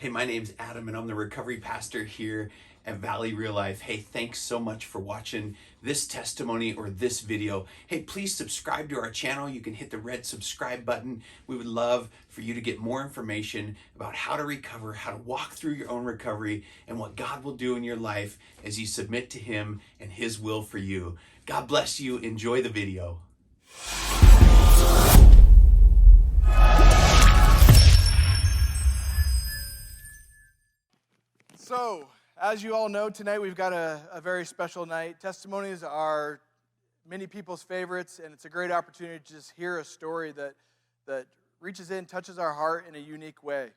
Hey, my name's Adam, and I'm the recovery pastor here at Valley Real Life. Hey, thanks so much for watching this testimony or this video. Hey, please subscribe to our channel. You can hit the red subscribe button. We would love for you to get more information about how to recover, how to walk through your own recovery, and what God will do in your life as you submit to Him and His will for you. God bless you. Enjoy the video. So, as you all know, tonight we've got a very special night. Testimonies are many people's favorites, and it's a great opportunity to just hear a story that reaches in, touches our heart in a unique way.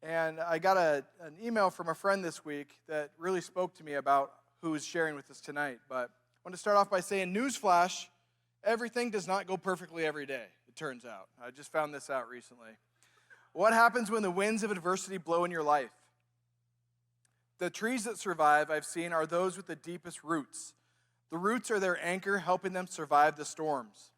And I got an email from a friend this week that really spoke to me about who is sharing with us tonight. But I want to start off by saying, newsflash, everything does not go perfectly every day, it turns out. I just found this out recently. What happens when the winds of adversity blow in your life? The trees that survive, I've seen, are those with the deepest roots. The roots are their anchor, helping them survive the storms.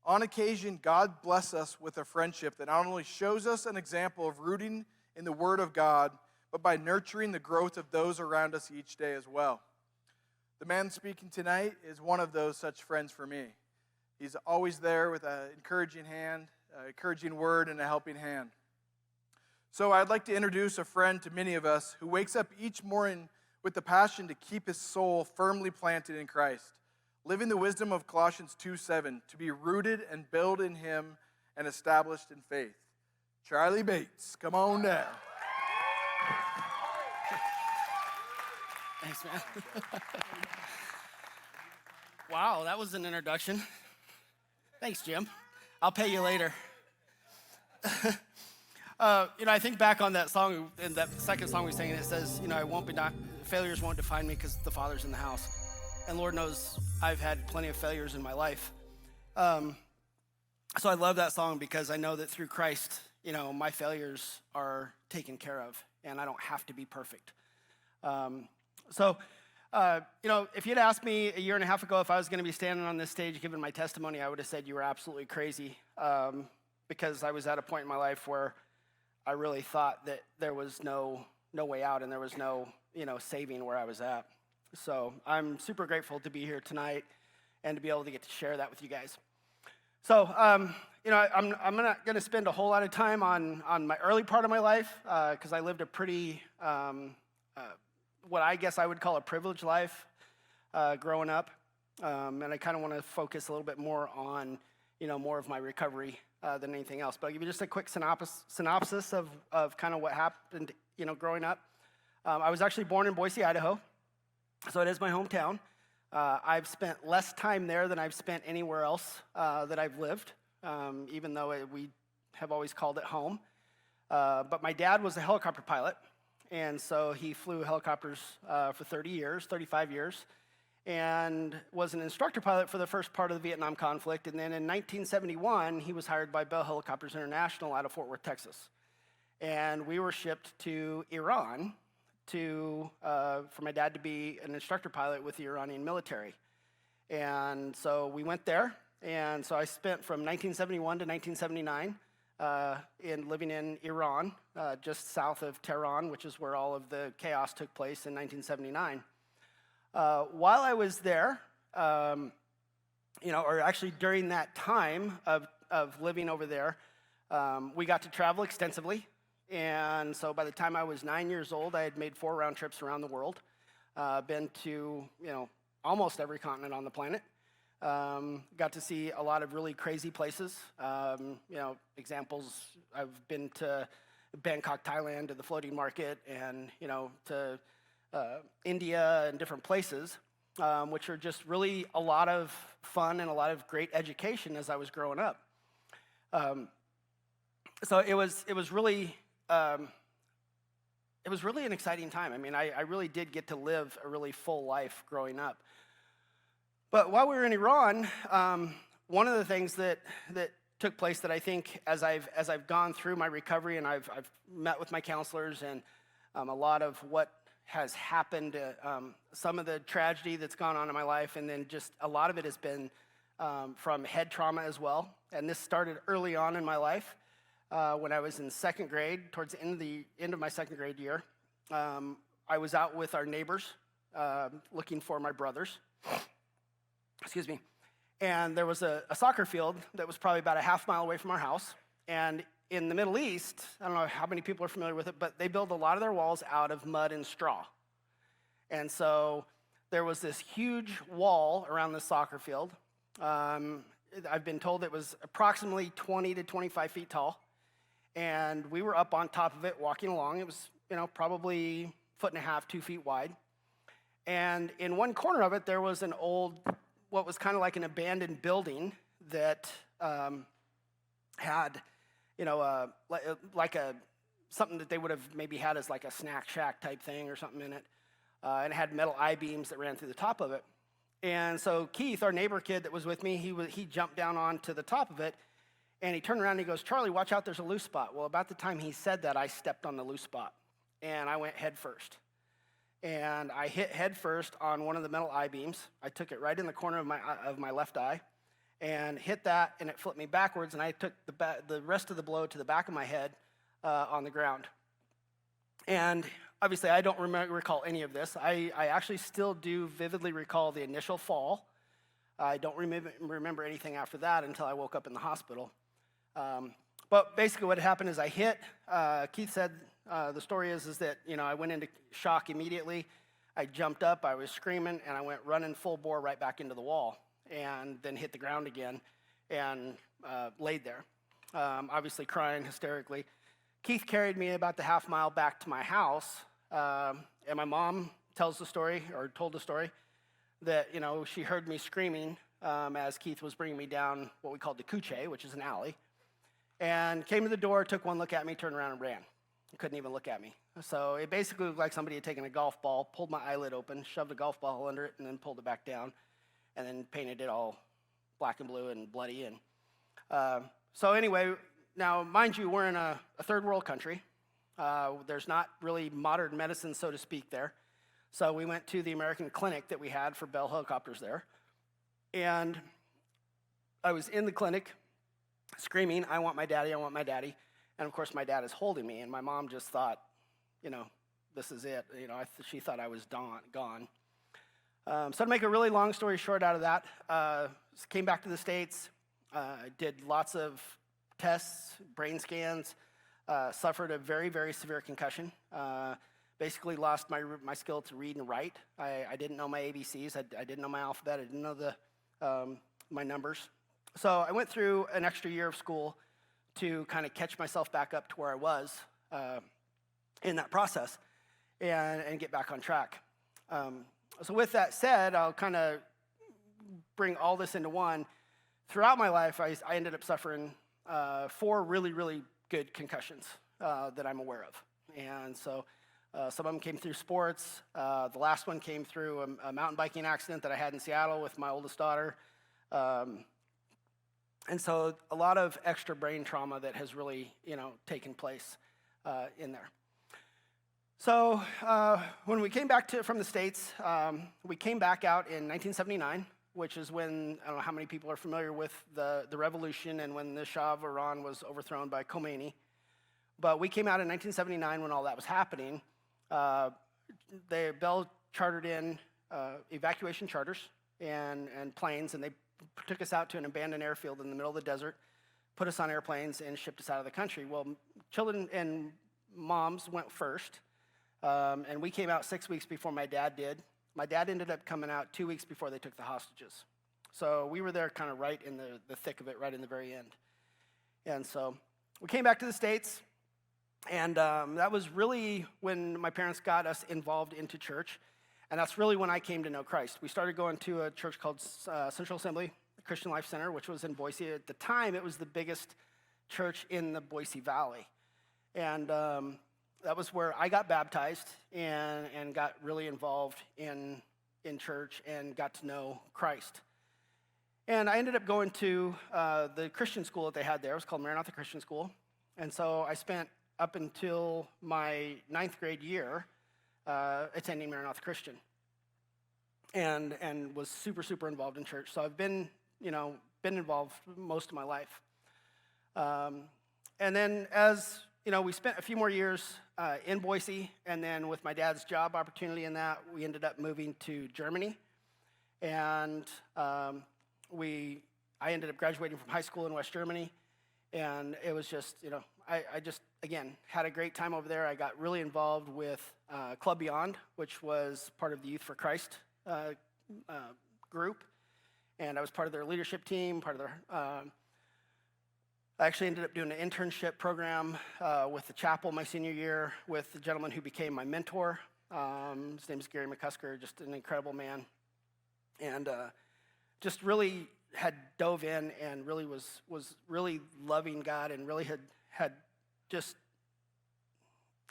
On occasion, God bless us with a friendship that not only shows us an example of rooting in the Word of God, but by nurturing the growth of those around us each day as well. The man speaking tonight is one of those such friends for me. He's always there with an encouraging hand, an encouraging word, and a helping hand. So I'd like to introduce a friend to many of us who wakes up each morning with the passion to keep his soul firmly planted in Christ, living the wisdom of Colossians 2:7, to be rooted and built in Him and established in faith. Charlie Bates, come on down. Thanks, man. Wow, that was an introduction. Thanks, Jim. I'll pay you later. I think back on that song, in that second song we sang, and it says, failures won't define me because the Father's in the house. And Lord knows I've had plenty of failures in my life. So I love that song because I know that through Christ, my failures are taken care of, and I don't have to be perfect. If you'd asked me a year and a half ago if I was going to be standing on this stage giving my testimony, I would have said you were absolutely crazy, because I was at a point in my life where I really thought that there was no way out and there was no, saving where I was at. So I'm super grateful to be here tonight and to be able to get to share that with you guys. So, I'm not going to spend a whole lot of time on my early part of my life because I lived a pretty, what I guess I would call a privileged life growing up. And I kind of want to focus a little bit more on, more of my recovery than anything else. But I'll give you just a quick synopsis of kind of what happened, growing up. I was actually born in Boise, Idaho, so it is my hometown. I've spent less time there than I've spent anywhere else that I've lived, even though we have always called it home. But my dad was a helicopter pilot, and so he flew helicopters for 35 years. And was an instructor pilot for the first part of the Vietnam conflict. And then in 1971, he was hired by Bell Helicopters International out of Fort Worth, Texas. And we were shipped to Iran for my dad to be an instructor pilot with the Iranian military. And so we went there. And so I spent from 1971 to 1979 living in Iran, just south of Tehran, which is where all of the chaos took place in 1979. While I was there, or actually during that time of living over there, we got to travel extensively. And so by the time I was 9 years old, I had made 4 round trips around the world, been to, almost every continent on the planet. Got to see a lot of really crazy places. Examples, I've been to Bangkok, Thailand, to the floating market, and, to India and different places, which are just really a lot of fun and a lot of great education as I was growing up. So it was really an exciting time. I mean, I really did get to live a really full life growing up. But while we were in Iran, one of the things that took place that I think as I've gone through my recovery and I've met with my counselors and a lot of what has happened, some of the tragedy that's gone on in my life, and then just a lot of it has been from head trauma as well. And this started early on in my life. when I was in second grade, towards the end of my second grade year. I was out with our neighbors looking for my brothers. Excuse me. And there was a soccer field that was probably about a half mile away from our house. And in the Middle East, I don't know how many people are familiar with it, but they build a lot of their walls out of mud and straw. And so there was this huge wall around the soccer field. I've been told it was approximately 20 to 25 feet tall. And we were up on top of it walking along. It was, probably 1.5 feet, 2 feet wide. And in one corner of it, there was an old, what was kind of like an abandoned building that had, something that they would have maybe had as like a snack shack type thing or something in it. And it had metal I-beams that ran through the top of it. And so Keith, our neighbor kid that was with me, he jumped down onto the top of it, and he turned around and he goes, "Charlie, watch out, there's a loose spot." Well, about the time he said that, I stepped on the loose spot, and I went head first. And I hit head first on one of the metal I-beams. I took it right in the corner of my left eye, and hit that, and it flipped me backwards, and I took the rest of the blow to the back of my head on the ground. And obviously, I don't recall any of this. I actually still do vividly recall the initial fall. I don't remember anything after that until I woke up in the hospital. But basically what happened is I hit. Keith said the story is that, I went into shock immediately. I jumped up, I was screaming, and I went running full bore right back into the wall, and then hit the ground again and laid there, obviously crying hysterically. Keith carried me about the half mile back to my house, and my mom told the story that, she heard me screaming as Keith was bringing me down what we called the Kuche, which is an alley, and came to the door, took one look at me, turned around and ran. He couldn't even look at me. So it basically looked like somebody had taken a golf ball, pulled my eyelid open, shoved a golf ball under it, and then pulled it back down, and then painted it all black and blue and bloody. And so anyway, now, mind you, we're in a third world country. There's not really modern medicine, so to speak, there. So we went to the American clinic that we had for Bell helicopters there. And I was in the clinic screaming, "I want my daddy, I want my daddy." And of course, my dad is holding me. And my mom just thought, this is it. She thought I was gone. So to make a really long story short out of that, came back to the States, did lots of tests, brain scans, suffered a very, very severe concussion. Basically lost my skill to read and write. I didn't know my ABCs. I didn't know my alphabet. I didn't know my numbers. So I went through an extra year of school to kind of catch myself back up to where I was in that process and get back on track. So with that said, I'll kind of bring all this into one. Throughout my life, I ended up suffering 4 really, really good concussions that I'm aware of. And so some of them came through sports. The last one came through a mountain biking accident that I had in Seattle with my oldest daughter. And so a lot of extra brain trauma that has really, taken place in there. So when we came back from the States, we came back out in 1979, which is when, I don't know how many people are familiar with the revolution and when the Shah of Iran was overthrown by Khomeini. But we came out in 1979 when all that was happening. Bell chartered in evacuation charters and planes, and they took us out to an abandoned airfield in the middle of the desert, put us on airplanes, and shipped us out of the country. Well, children and moms went first, and we came out 6 weeks before my dad did. My dad ended up coming out 2 weeks before they took the hostages. So we were there kind of right in the thick of it, right in the very end. And so we came back to the States, and that was really when my parents got us involved into church, and that's really when I came to know Christ. We started going to a church called Central Assembly Christian Life Center, which was in Boise. At the time, it was the biggest church in the Boise Valley. And that was where I got baptized and got really involved in church and got to know Christ. And I ended up going to the Christian school that they had there. It was called Maranatha Christian School. And so I spent up until my 9th grade year attending Maranatha Christian and was super, super involved in church. So I've been involved most of my life. And then as, we spent a few more years in Boise, and then with my dad's job opportunity in that, we ended up moving to Germany. And I ended up graduating from high school in West Germany, and it was just, I just, again, had a great time over there. I got really involved with Club Beyond, which was part of the Youth for Christ group, and I was part of their leadership team, part of their, I actually ended up doing an internship program with the chapel my senior year with the gentleman who became my mentor. His name is Gary McCusker, just an incredible man, and just really had dove in and really was really loving God, and really had just,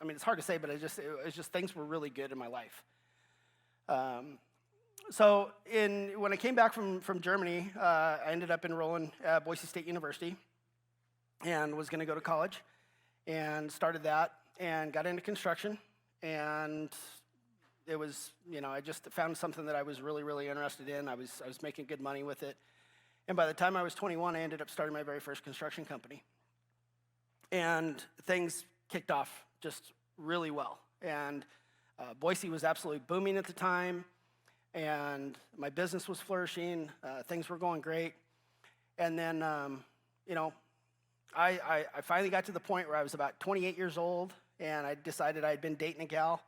it's hard to say, but it was just things were really good in my life. So when I came back from Germany, I ended up enrolling at Boise State University and was going to go to college, and started that and got into construction. And it was, I just found something that I was really, really interested in. I was making good money with it. And by the time I was 21, I ended up starting my very first construction company. And things kicked off just really well. And Boise was absolutely booming at the time, and my business was flourishing. Things were going great. And then, I finally got to the point where I was about 28 years old, and I decided I'd been dating a gal.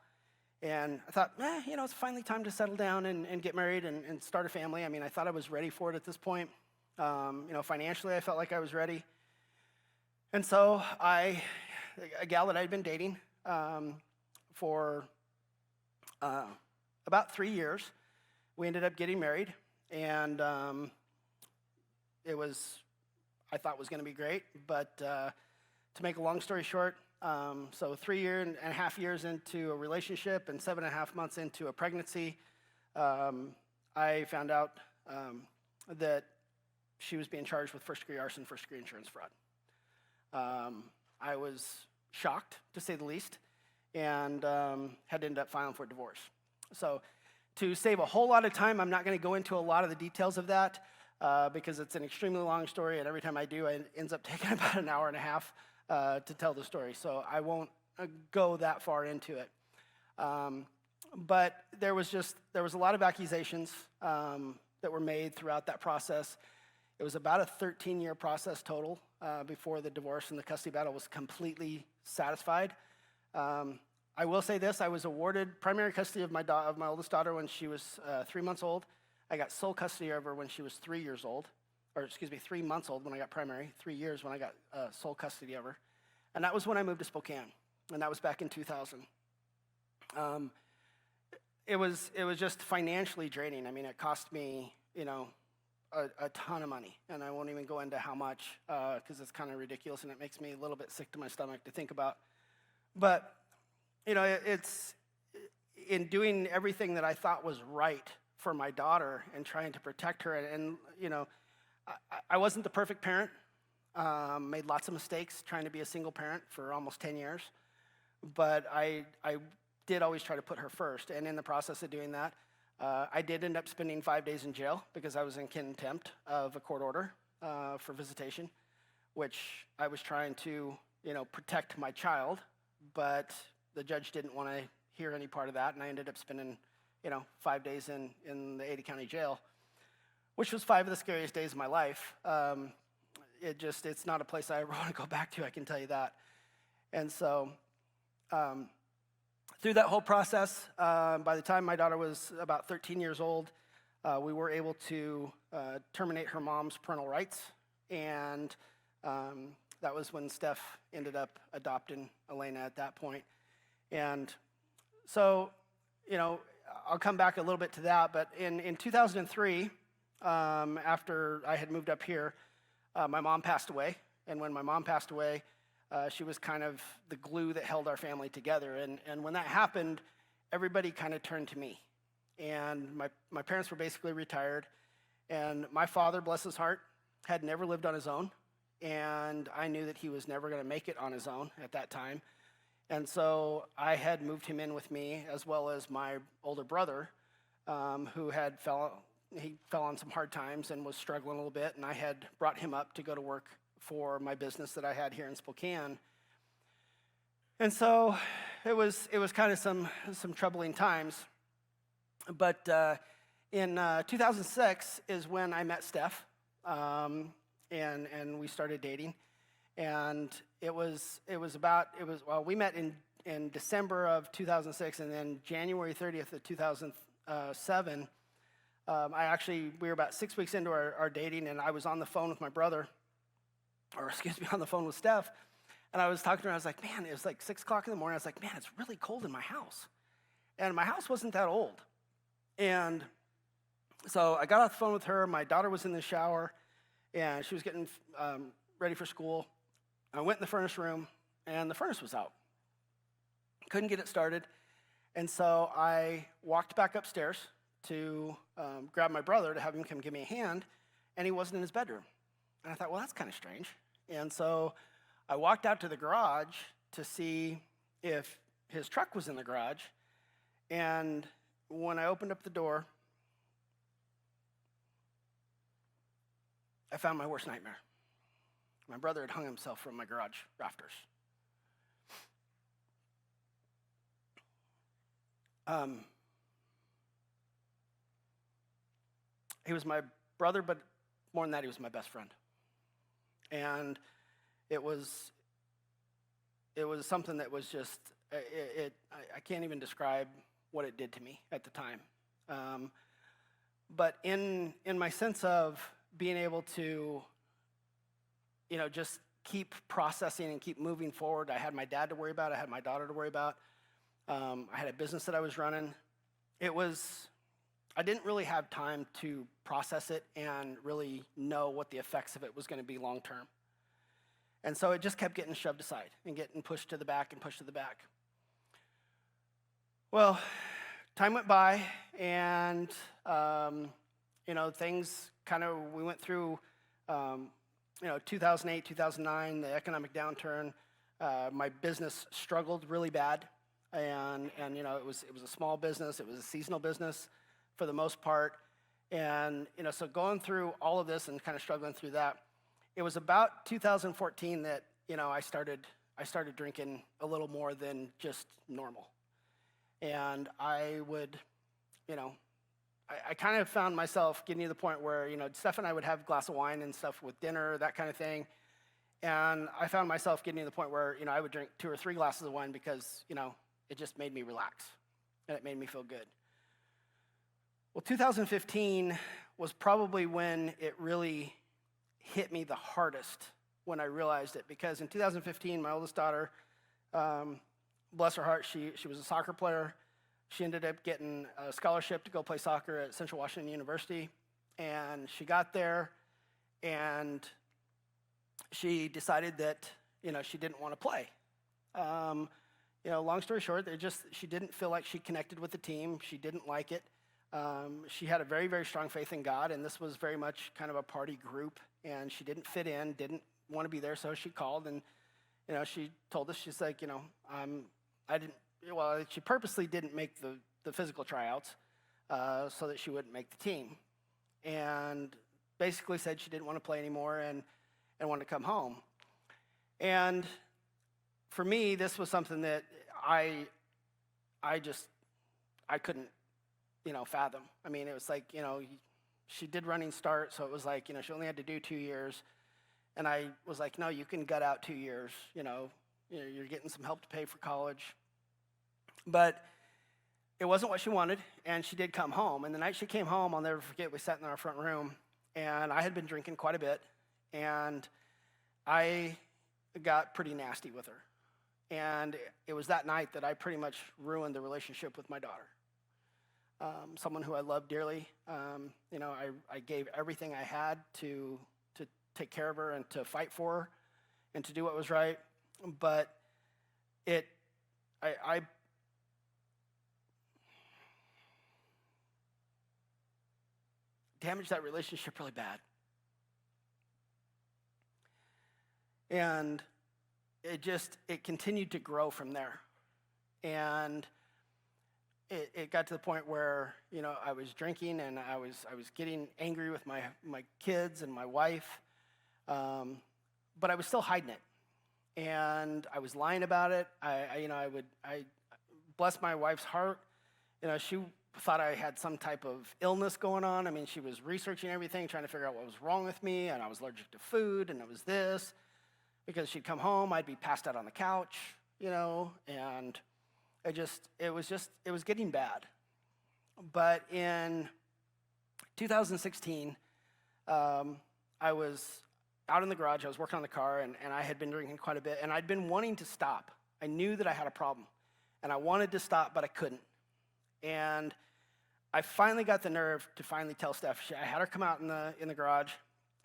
And I thought, it's finally time to settle down and get married and start a family. I thought I was ready for it at this point. Financially, I felt like I was ready. And so a gal that I'd been dating for about 3 years, we ended up getting married, and I thought was going to be great, but to make a long story short, so 3.5 years into a relationship and 7.5 months into a pregnancy, I found out that she was being charged with first-degree arson, first-degree insurance fraud. I was shocked, to say the least, and had to end up filing for divorce. So to save a whole lot of time, I'm not going to go into a lot of the details of that, because it's an extremely long story, and every time I do, it ends up taking about an hour and a half to tell the story. So I won't go that far into it. But there was a lot of accusations that were made throughout that process. It was about a 13-year process total before the divorce and the custody battle was completely satisfied. I will say this: I was awarded primary custody of my oldest daughter when she was 3 months old. I got sole custody of her when she was 3 years old, 3 months old when I got primary, 3 years when I got sole custody of her. And that was when I moved to Spokane, and that was back in 2000. It was just financially draining. It cost me, a ton of money, and I won't even go into how much, because it's kind of ridiculous, and it makes me a little bit sick to my stomach to think about. But, it's in doing everything that I thought was right for my daughter and trying to protect her. And I wasn't the perfect parent. Made lots of mistakes trying to be a single parent for almost 10 years. But I did always try to put her first. And in the process of doing that, I did end up spending 5 days in jail because I was in contempt of a court order for visitation, which I was trying to, protect my child. But the judge didn't want to hear any part of that, and I ended up spending 5 days in the Ada County Jail, which was 5 of the scariest days of my life. It's not a place I ever want to go back to, I can tell you that. And so through that whole process, by the time my daughter was about 13 years old, we were able to terminate her mom's parental rights, and that was when Steph ended up adopting Elena at that point. And so, I'll come back a little bit to that, but in 2003, after I had moved up here, my mom passed away. And when my mom passed away, she was kind of the glue that held our family together. And when that happened, everybody kind of turned to me. And my parents were basically retired. And my father, bless his heart, had never lived on his own. And I knew that he was never going to make it on his own at that time. And so I had moved him in with me, as well as my older brother, who fell on some hard times and was struggling a little bit. And I had brought him up to go to work for my business that I had here in Spokane. And so it was kind of some troubling times. But in 2006 is when I met Steph, and we started dating. And we met in December of 2006, and then January 30th of 2007, we were about 6 weeks into our dating, and I was on the phone with my brother, on the phone with Steph, and I was talking to her. I was like, man, it was like 6 o'clock in the morning. I was like, man, it's really cold in my house. And my house wasn't that old. And so I got off the phone with her. My daughter was in the shower, and she was getting ready for school. I went in the furnace room, and the furnace was out. Couldn't get it started. And so I walked back upstairs to grab my brother to have him come give me a hand, and he wasn't in his bedroom. And I thought, well, that's kind of strange. And so I walked out to the garage to see if his truck was in the garage, and when I opened up the door, I found my worst nightmare. My brother had hung himself from my garage rafters. He was my brother, but more than that, he was my best friend. And it was something that was just, I can't even describe what it did to me at the time. But in my sense of being able to, just keep processing and keep moving forward, I had my dad to worry about, I had my daughter to worry about, I had a business that I was running. I didn't really have time to process it and really know what the effects of it was going to be long term. And so it just kept getting shoved aside and getting pushed to the back and pushed to the back. Well, time went by, and things we went through 2008, 2009, the economic downturn. My business struggled really bad, and it was a small business, it was a seasonal business for the most part. And so going through all of this and kind of struggling through that, it was about 2014 that I started drinking a little more than just normal. And I would, I kind of found myself getting to the point where, Steph and I would have a glass of wine and stuff with dinner, that kind of thing. And I found myself getting to the point where, I would drink 2 or 3 glasses of wine because, it just made me relax and it made me feel good. Well, 2015 was probably when it really hit me the hardest, when I realized it, because in 2015, my oldest daughter, bless her heart, she was a soccer player. She ended up getting a scholarship to go play soccer at Spokane Washington University, and she got there, and she decided that she didn't want to play. Long story short, she didn't feel like she connected with the team. She didn't like it. She had a very, very strong faith in God, and this was very much kind of a party group, and she didn't fit in, didn't want to be there, so she called, and she told us, she's like, she purposely didn't make the physical tryouts so that she wouldn't make the team, and basically said she didn't want to play anymore and wanted to come home. And for me, this was something that I couldn't fathom. I mean, it was like, she did running start, so it was like, she only had to do 2 years. And I was like, no, you can gut out 2 years, you're getting some help to pay for college. But it wasn't what she wanted, and she did come home. And the night she came home, I'll never forget, we sat in our front room, and I had been drinking quite a bit, and I got pretty nasty with her. And it was that night that I pretty much ruined the relationship with my daughter. Someone who I love dearly. I gave everything I had to take care of her and to fight for her and to do what was right. But I damaged that relationship really bad. And it continued to grow from there. And it got to the point where, I was drinking and I was getting angry with my kids and my wife. but I was still hiding it. And I was lying about it. I bless my wife's heart. She thought I had some type of illness going on. I mean, she was researching everything, trying to figure out what was wrong with me, and I was allergic to food, and it was this. Because she'd come home, I'd be passed out on the couch, and it was getting bad. But in 2016, I was out in the garage, I was working on the car, and I had been drinking quite a bit, and I'd been wanting to stop. I knew that I had a problem, and I wanted to stop, but I couldn't. And I finally got the nerve to finally tell Steph. I had her come out in the garage,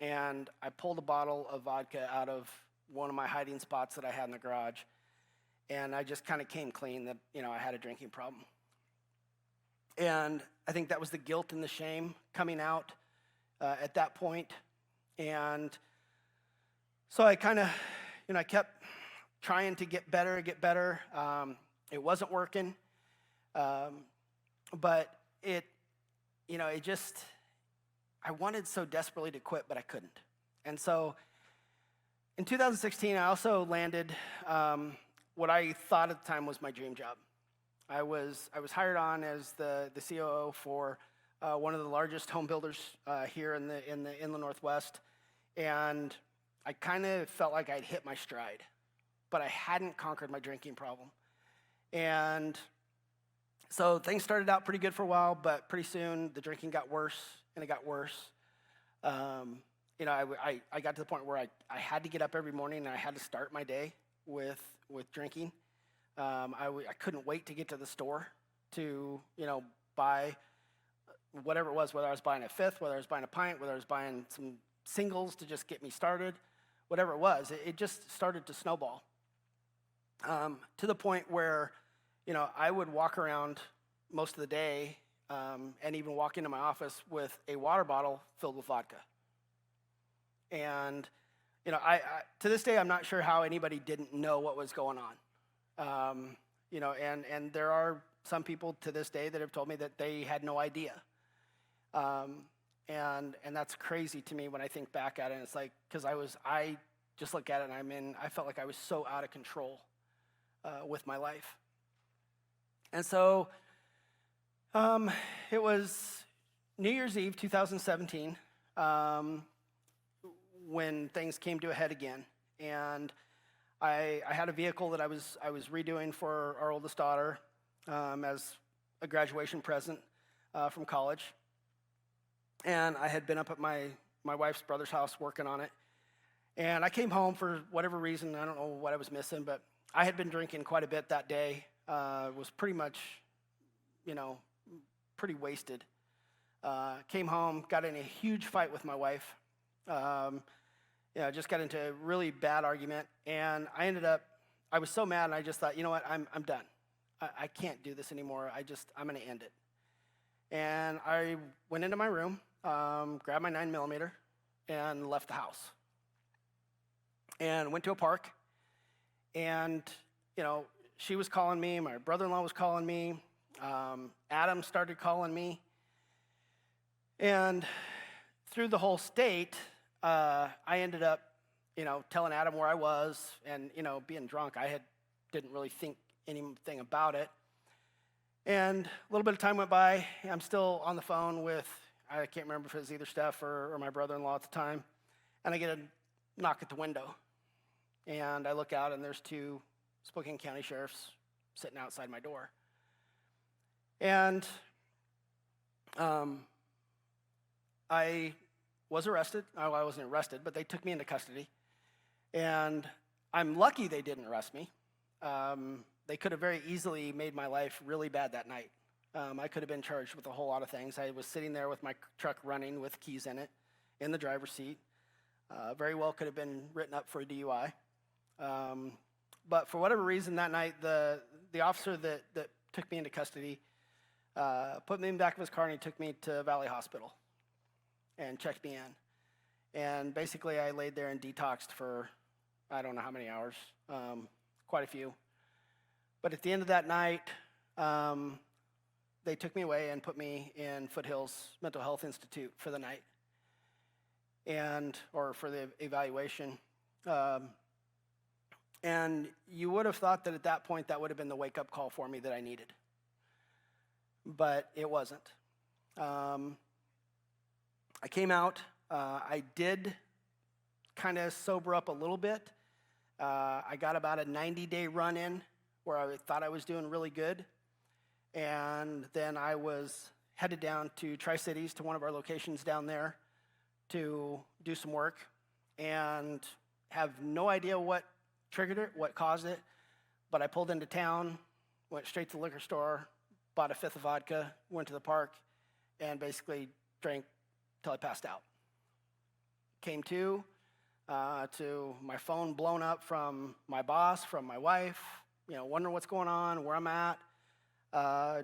and I pulled a bottle of vodka out of one of my hiding spots that I had in the garage, and I just kind of came clean that, I had a drinking problem. And I think that was the guilt and the shame coming out at that point. And so I kind of, I kept trying to get better. It wasn't working. But I wanted so desperately to quit, but I couldn't. And so in 2016, I also landed what I thought at the time was my dream job. I was hired on as the COO for one of the largest home builders here in the Inland Northwest, and I kind of felt like I'd hit my stride, but I hadn't conquered my drinking problem. And so things started out pretty good for a while, but pretty soon the drinking got worse, and it got worse. I got to the point where I had to get up every morning and I had to start my day with drinking. I couldn't wait to get to the store to, buy whatever it was, whether I was buying a fifth, whether I was buying a pint, whether I was buying some singles to just get me started, whatever it was. It just started to snowball to the point where, I would walk around most of the day and even walk into my office with a water bottle filled with vodka. And, I to this day, I'm not sure how anybody didn't know what was going on. And there are some people to this day that have told me that they had no idea. And that's crazy to me when I think back at it. And it's like, because I just look at it and I felt like I was so out of control with my life. And so it was New Year's Eve 2017 when things came to a head again. And I had a vehicle that I was redoing for our oldest daughter as a graduation present from college. And I had been up at my wife's brother's house working on it. And I came home for whatever reason. I don't know what I was missing, but I had been drinking quite a bit that day. Was pretty much, pretty wasted. Came home, got in a huge fight with my wife. Just got into a really bad argument. And I was so mad, and I just thought, you know what, I'm done. I can't do this anymore. I'm going to end it. And I went into my room, grabbed my 9mm, and left the house. And went to a park, and, she was calling me, my brother-in-law was calling me, Adam started calling me. And through the whole state, I ended up, telling Adam where I was, and, being drunk, didn't really think anything about it. And a little bit of time went by. I'm still on the phone with, I can't remember if it was either Steph or my brother-in-law at the time, and I get a knock at the window. And I look out, and there's two Spokane County sheriffs sitting outside my door. And I was arrested. I wasn't arrested, but they took me into custody. And I'm lucky they didn't arrest me. They could have very easily made my life really bad that night. I could have been charged with a whole lot of things. I was sitting there with my truck running with keys in it, in the driver's seat. Very well could have been written up for a DUI. But for whatever reason that night, the officer that took me into custody put me in the back of his car, and he took me to Valley Hospital and checked me in. And basically I laid there and detoxed for I don't know how many hours, quite a few. But at the end of that night, they took me away and put me in Foothills Mental Health Institute for the night, or for the evaluation. And you would have thought that at that point that would have been the wake-up call for me that I needed. But it wasn't. I came out. I did kind of sober up a little bit. I got about a 90-day run-in where I thought I was doing really good. And then I was headed down to Tri-Cities, to one of our locations down there, to do some work, and have no idea what triggered it, what caused it, but I pulled into town, went straight to the liquor store, bought a fifth of vodka, went to the park, and basically drank till I passed out. Came to my phone blown up from my boss, from my wife, wondering what's going on, where I'm at.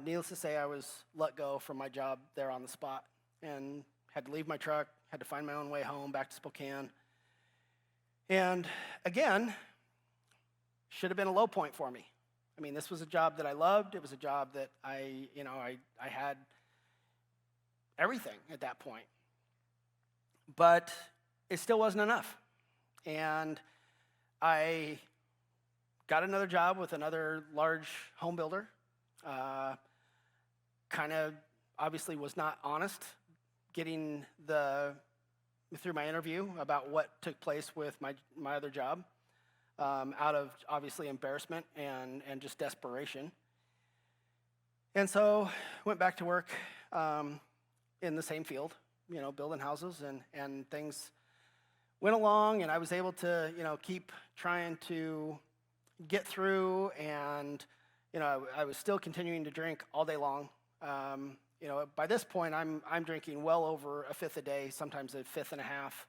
Needless to say, I was let go from my job there on the spot and had to leave my truck, had to find my own way home back to Spokane. And again, should have been a low point for me. I mean, this was a job that I loved. It was a job that I had everything at that point. But it still wasn't enough. And I got another job with another large home builder. Kind of obviously was not honest getting through my interview about what took place with my other job, out of obviously embarrassment and just desperation. And so went back to work in the same field, building houses, and things went along, and I was able to keep trying to get through, and I was still continuing to drink all day long. By this point, I'm drinking well over a fifth a day, sometimes a fifth and a half,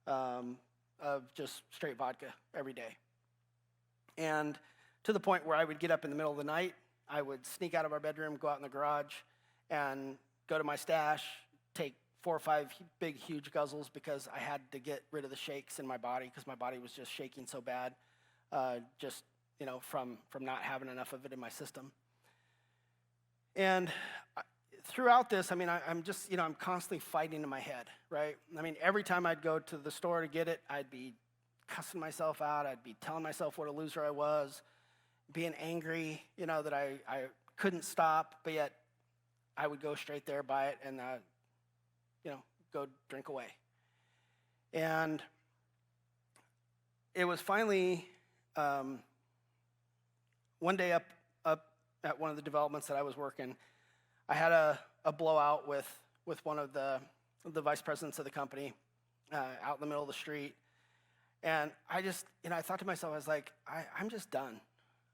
of just straight vodka every day. And to the point where I would get up in the middle of the night, I would sneak out of our bedroom, go out in the garage, and go to my stash, take 4 or 5 big, huge guzzles because I had to get rid of the shakes in my body because my body was just shaking so bad, from not having enough of it in my system. And throughout this, I'm just, I'm constantly fighting in my head, right? Every time I'd go to the store to get it, I'd be cussing myself out. I'd be telling myself what a loser I was, being angry, that I couldn't stop, but yet I would go straight there, buy it, and, go drink away. And it was finally one day up at one of the developments that I was working, I had a blowout with one of the vice presidents of the company out in the middle of the street. And I just, I thought to myself, I was like, I'm just done.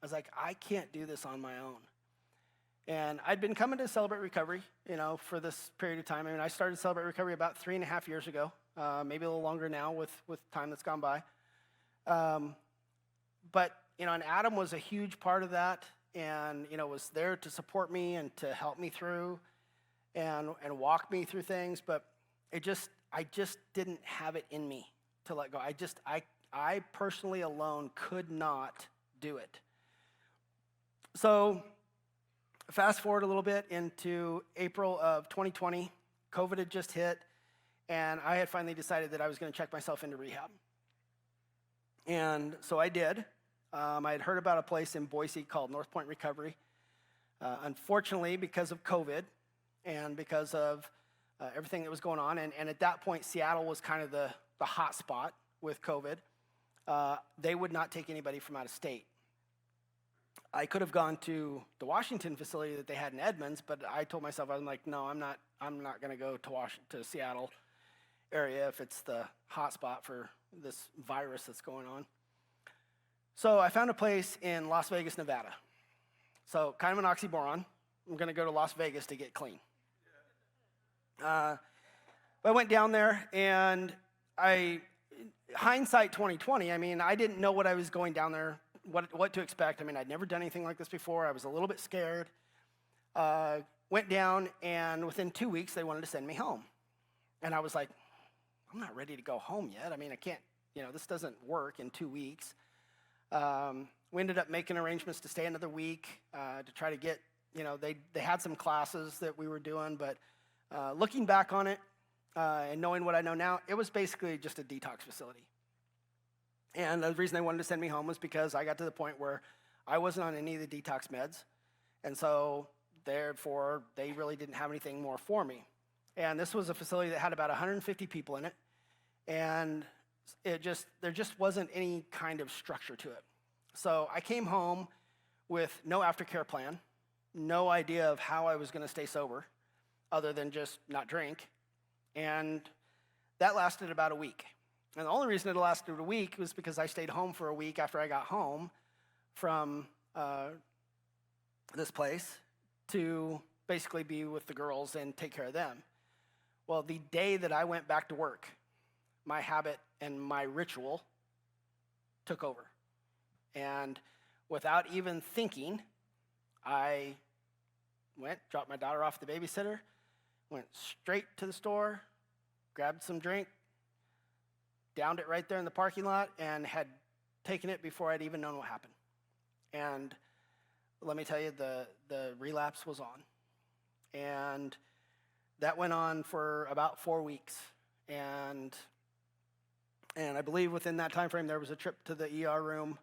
I was like, I can't do this on my own. And I'd been coming to Celebrate Recovery, for this period of time. I started Celebrate Recovery about 3.5 years ago, maybe a little longer now with time that's gone by. But, and Adam was a huge part of that, and, was there to support me and to help me through and walk me through things. But I just didn't have it in me to let go. I personally alone could not do it. So fast forward a little bit into April of 2020, COVID had just hit, and I had finally decided that I was going to check myself into rehab. And so I did. I had heard about a place in Boise called North Point Recovery. Unfortunately, because of COVID and because of everything that was going on, and at that point, Seattle was kind of the hot spot with COVID, they would not take anybody from out of state. I could have gone to the Washington facility that they had in Edmonds, but I told myself, I was like, no, I'm not going to go to Seattle area if it's the hot spot for this virus that's going on. So I found a place in Las Vegas, Nevada. So kind of an oxymoron. I'm going to go to Las Vegas to get clean. But I went down there, and hindsight 2020, I didn't know what I was going down there, what to expect. I'd never done anything like this before. I was a little bit scared. Went down, and within 2 weeks, they wanted to send me home. And I was like, I'm not ready to go home yet. I can't, this doesn't work in 2 weeks. We ended up making arrangements to stay another week to try to get, they had some classes that we were doing, but looking back on it and knowing what I know now, it was basically just a detox facility. And the reason they wanted to send me home was because I got to the point where I wasn't on any of the detox meds. And so, therefore, they really didn't have anything more for me. And this was a facility that had about 150 people in it. And there just wasn't any kind of structure to it. So I came home with no aftercare plan, no idea of how I was going to stay sober, other than just not drink. And that lasted about a week. And the only reason it lasted a week was because I stayed home for a week after I got home from this place to basically be with the girls and take care of them. Well, the day that I went back to work, my habit and my ritual took over. And without even thinking, I dropped my daughter off at the babysitter, went straight to the store, grabbed some drink, downed it right there in the parking lot, and had taken it before I'd even known what happened. And let me tell you, the relapse was on. And that went on for about 4 weeks. And I believe within that time frame, there was a trip to the ER room,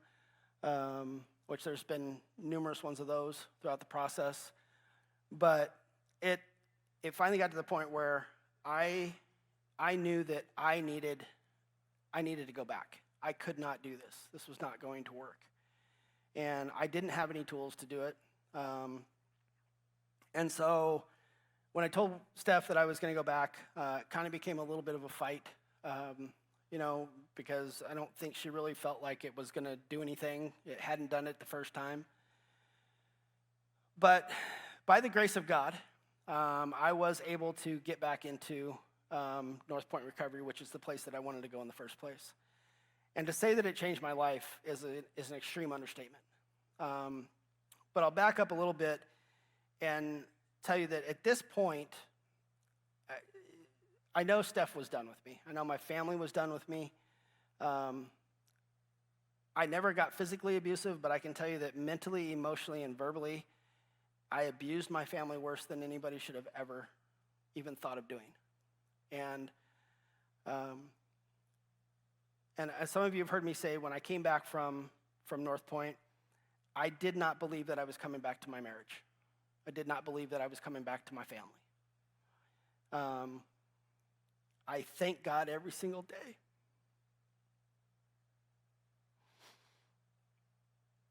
which there's been numerous ones of those throughout the process. But it finally got to the point where I knew that I needed to go back. I could not do this. This was not going to work. And I didn't have any tools to do it. And so when I told Steph that I was going to go back, it kind of became a little bit of a fight, because I don't think she really felt like it was going to do anything. It hadn't done it the first time. But by the grace of God, I was able to get back into North Point Recovery, which is the place that I wanted to go in the first place. And to say that it changed my life is an extreme understatement. But I'll back up a little bit and tell you that at this point, I know Steph was done with me. I know my family was done with me. I never got physically abusive, but I can tell you that mentally, emotionally, and verbally, I abused my family worse than anybody should have ever even thought of doing. And as some of you have heard me say, when I came back from North Point, I did not believe that I was coming back to my marriage. I did not believe that I was coming back to my family. I thank God every single day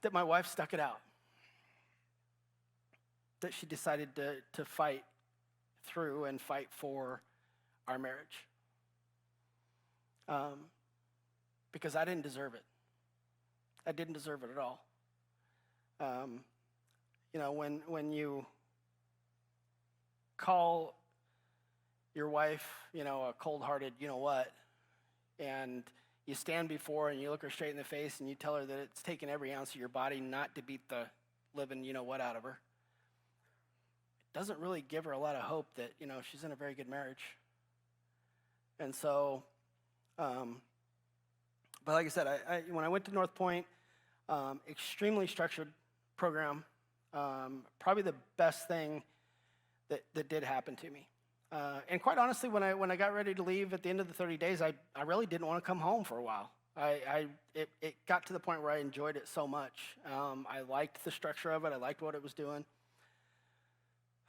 that my wife stuck it out, that she decided to fight through and fight for our marriage. Because I didn't deserve it. I didn't deserve it at all. When you call your wife, a cold-hearted, and you stand before and you look her straight in the face and you tell her that it's taken every ounce of your body not to beat the living out of her, it doesn't really give her a lot of hope that, she's in a very good marriage. And so, but like I said, when I went to North Point, extremely structured program, probably the best thing that did happen to me. And quite honestly, when I got ready to leave at the end of the 30 days, I really didn't want to come home for a while. It got to the point where I enjoyed it so much. I liked the structure of it. I liked what it was doing.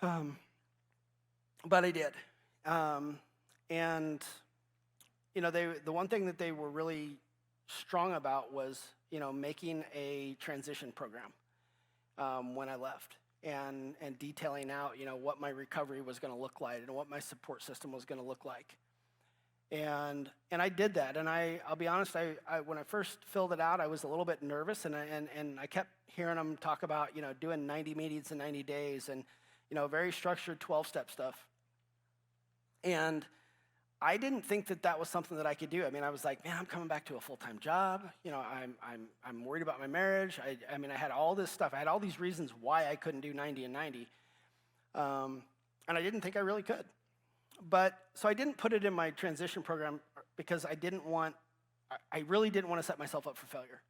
But I did. And the one thing that they were really strong about was, making a transition program when I left. And detailing out, what my recovery was going to look like and what my support system was going to look like. And I did that. And I'll be honest, when I first filled it out, I was a little bit nervous, and I kept hearing them talk about, doing 90 meetings in 90 days and, very structured 12-step stuff. And I didn't think that was something that I could do. I mean, I was like, man, I'm coming back to a full-time job. I'm worried about my marriage. I had all this stuff. I had all these reasons why I couldn't do 90 and 90. And I didn't think I really could. So I didn't put it in my transition program because I really didn't want to set myself up for failure.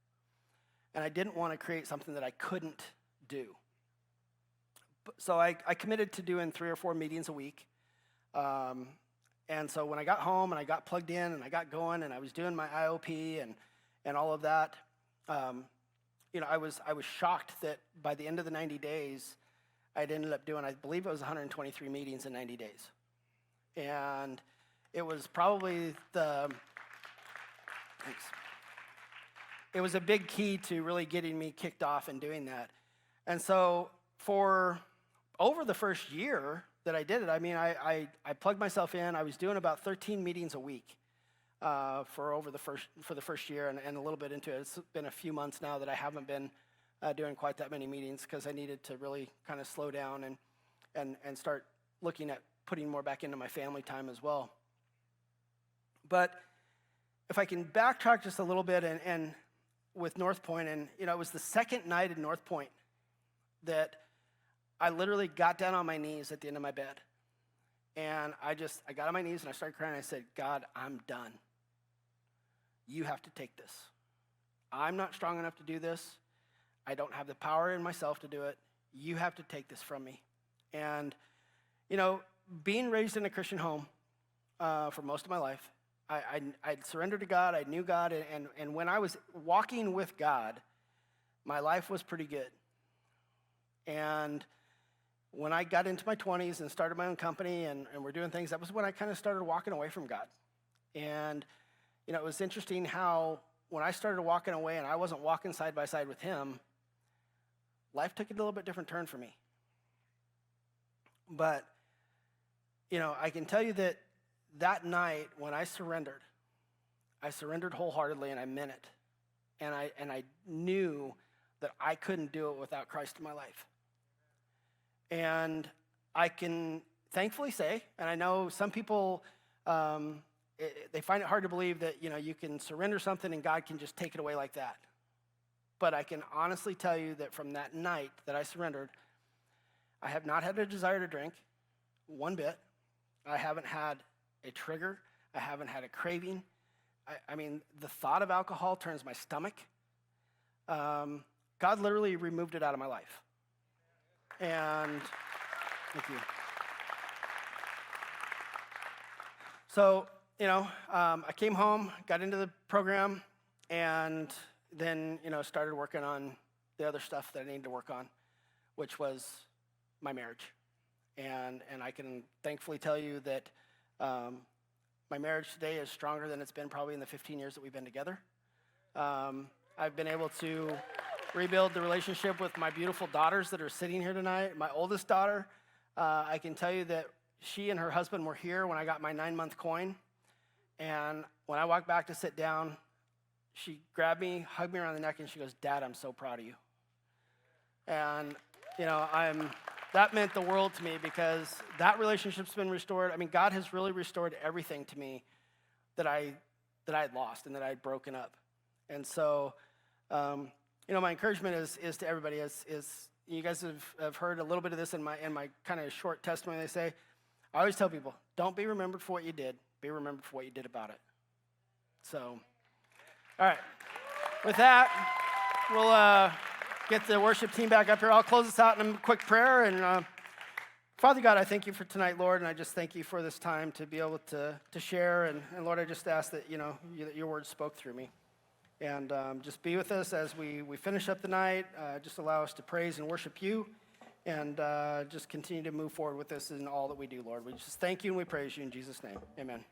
And I didn't want to create something that I couldn't do. So I committed to doing 3 or 4 meetings a week. And so when I got home and I got plugged in and I got going and I was doing my IOP and all of that. I was shocked that by the end of the 90 days, I'd ended up doing, I believe it was 123 meetings in 90 days. And it was probably it was a big key to really getting me kicked off and doing that. And so for over the first year that I did it, I mean, I plugged myself in. I was doing about 13 meetings a week for the first year, and a little bit into it. It's been a few months now that I haven't been doing quite that many meetings because I needed to really kind of slow down and start looking at putting more back into my family time as well. But if I can backtrack just a little bit and with North Point, and it was the second night at North Point that I literally got down on my knees at the end of my bed. And I got on my knees and I started crying. I said, God, I'm done. You have to take this. I'm not strong enough to do this. I don't have the power in myself to do it. You have to take this from me. And, being raised in a Christian home for most of my life, I'd surrendered to God. I knew God. And when I was walking with God, my life was pretty good. And when I got into my 20s and started my own company and we're doing things, that was when I kind of started walking away from God. And, it was interesting how when I started walking away and I wasn't walking side by side with him, life took a little bit different turn for me. But, I can tell you that night when I surrendered wholeheartedly and I meant it. And I knew that I couldn't do it without Christ in my life. And I can thankfully say, and I know some people, they find it hard to believe that, you can surrender something and God can just take it away like that. But I can honestly tell you that from that night that I surrendered, I have not had a desire to drink one bit. I haven't had a trigger. I haven't had a craving. I mean, the thought of alcohol turns my stomach. God literally removed it out of my life. And thank you. So, I came home, got into the program, and then, started working on the other stuff that I needed to work on, which was my marriage. And I can thankfully tell you that my marriage today is stronger than it's been probably in the 15 years that we've been together. I've been able to rebuild the relationship with my beautiful daughters that are sitting here tonight. My oldest daughter, I can tell you that she and her husband were here when I got my 9-month coin. And when I walked back to sit down, she grabbed me, hugged me around the neck, and she goes, Dad, I'm so proud of you. And, that meant the world to me because that relationship's been restored. I mean, God has really restored everything to me that I had lost and that I had broken up. And so, my encouragement is to everybody is you guys have heard a little bit of this in my kind of short testimony. They say, I always tell people, don't be remembered for what you did, be remembered for what you did about it. So, all right. With that, we'll get the worship team back up here. I'll close this out in a quick prayer. And Father God, I thank you for tonight, Lord, and I just thank you for this time to be able to share. And Lord, I just ask that, that your word spoke through me. And just be with us as we finish up the night. Just allow us to praise and worship you. And just continue to move forward with this in all that we do, Lord. We just thank you and we praise you in Jesus' name. Amen.